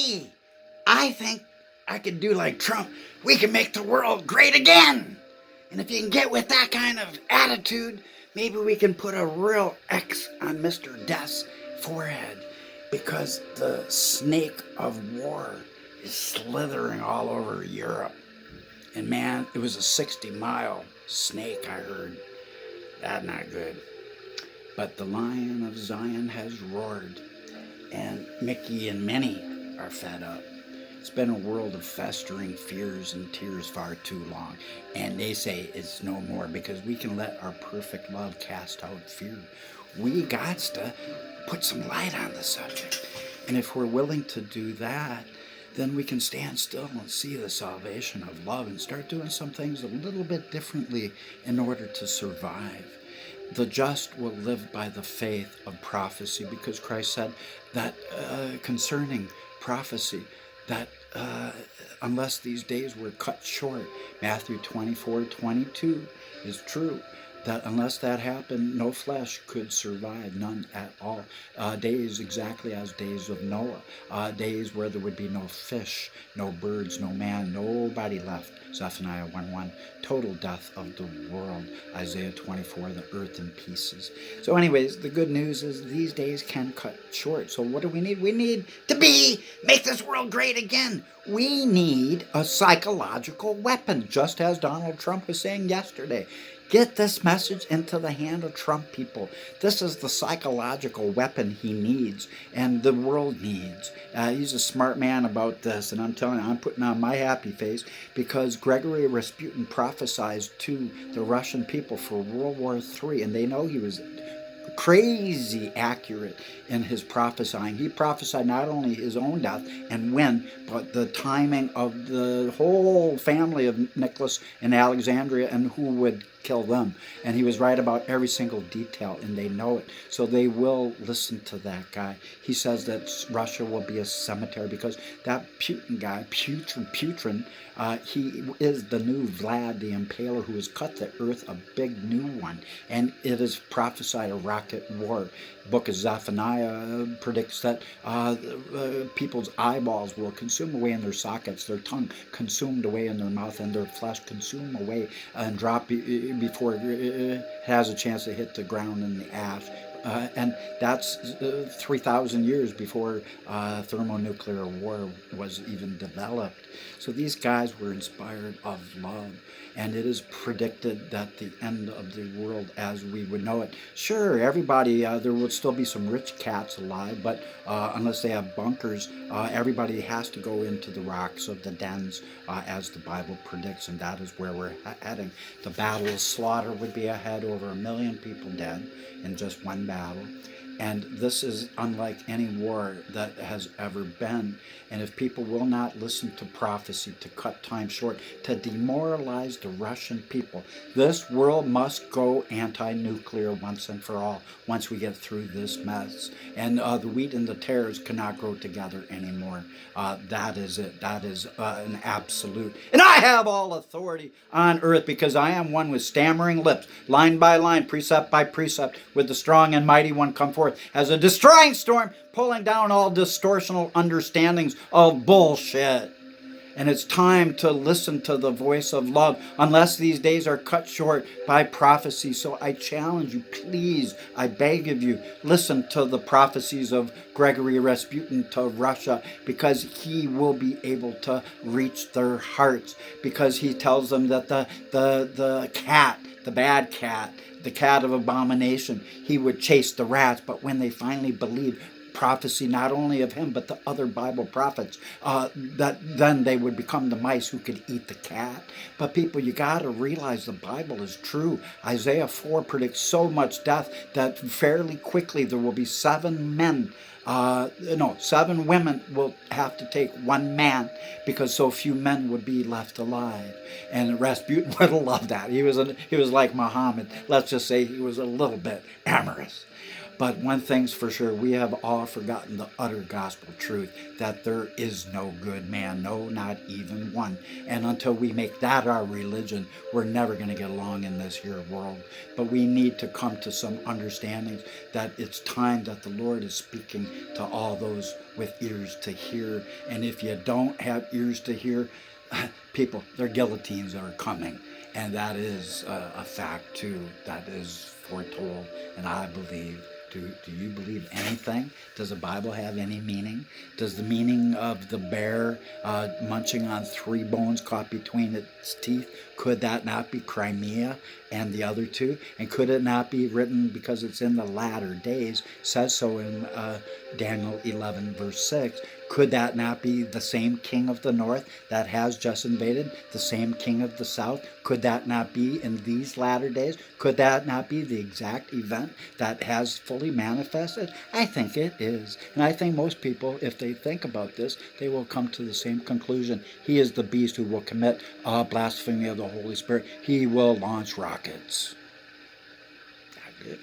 me, I think I could do like Trump. We can make the world great again. And if you can get with that kind of attitude, maybe we can put a real X on Mr. Death's forehead, because the snake of war is slithering all over Europe. And man, it was a 60-mile snake, I heard. That's not good. But the Lion of Zion has roared, and Mickey and Minnie are fed up. It's been a world of festering fears and tears far too long, and they say it's no more, because we can let our perfect love cast out fear. We got to put some light on the subject, and if we're willing to do that, then we can stand still and see the salvation of love and start doing some things a little bit differently in order to survive. The just will live by the faith of prophecy, because Christ said that concerning prophecy, that unless these days were cut short, Matthew 24:22 is true, that unless that happened, no flesh could survive, none at all. Days exactly as days of Noah, days where there would be no fish, no birds, no man, nobody left. Zephaniah 1:1, total death of the world. Isaiah 24, the earth in pieces. So anyways, the good news is these days can cut short. So what do we need? We need to make this world great again. We need a psychological weapon, just as Donald Trump was saying yesterday. Get this message into the hand of Trump people. This is the psychological weapon he needs and the world needs. He's a smart man about this, and I'm telling you, I'm putting on my happy face, because Gregory Rasputin prophesied to the Russian people for World War III, and they know he was crazy accurate in his prophesying. He prophesied not only his own death and when, but the timing of the whole family of Nicholas and Alexandria and who would kill them. And he was right about every single detail, and they know it. So they will listen to that guy. He says that Russia will be a cemetery, because that Putin guy, Putin, he is the new Vlad the Impaler, who has cut the earth a big new one. And it is prophesied a rocket war. Book of Zephaniah predicts that people's eyeballs will consume away in their sockets, their tongue consumed away in their mouth, and their flesh consume away and drop before it has a chance to hit the ground in the ash. And that's 3,000 years before thermonuclear war was even developed. So these guys were inspired of love, and it is predicted that the end of the world as we would know it. Sure, everybody, there will still be some rich cats alive, but unless they have bunkers, everybody has to go into the rocks of the dens, as the Bible predicts, and that is where we're heading. The battle of slaughter would be ahead, over 1 million people dead in just one battle. And this is unlike any war that has ever been. And if people will not listen to prophecy, to cut time short, to demoralize the Russian people, this world must go anti-nuclear once and for all, once we get through this mess. And the wheat and the tares cannot grow together anymore. That is it. That is an absolute. And I have all authority on earth, because I am one with stammering lips, line by line, precept by precept, with the strong and mighty one come forth as a destroying storm, pulling down all distortional understandings of bullshit. And it's time to listen to the voice of love, unless these days are cut short by prophecy. So I challenge you, please, I beg of you, listen to the prophecies of Gregory Rasputin to Russia, because he will be able to reach their hearts, because he tells them that the cat, the bad cat, the cat of abomination, he would chase the rats. But when they finally believed prophecy, not only of him, but the other Bible prophets, that then they would become the mice who could eat the cat. But people, you got to realize the Bible is true. Isaiah 4 predicts so much death that fairly quickly there will be 7 women will have to take 1 man, because so few men would be left alive. And Rasputin would have loved that. He was like Muhammad. Let's just say he was a little bit amorous. But one thing's for sure, we have all forgotten the utter gospel truth that there is no good man, no, not even one. And until we make that our religion, we're never going to get along in this here world. But we need to come to some understandings that it's time that the Lord is speaking to all those with ears to hear. And if you don't have ears to hear, people, their guillotines are coming. And that is a fact too. That is foretold, and I believe. Do you believe anything? Does the Bible have any meaning? Does the meaning of the bear munching on 3 bones caught between its teeth, could that not be Crimea and the other 2? And could it not be written because it's in the latter days, says so in Daniel 11 verse 6, could that not be the same king of the north that has just invaded, the same king of the south? Could that not be in these latter days? Could that not be the exact event that has fully manifested? I think it is. And I think most people, if they think about this, they will come to the same conclusion. He is the beast who will commit blasphemy of the Holy Spirit. He will launch rockets. That's it.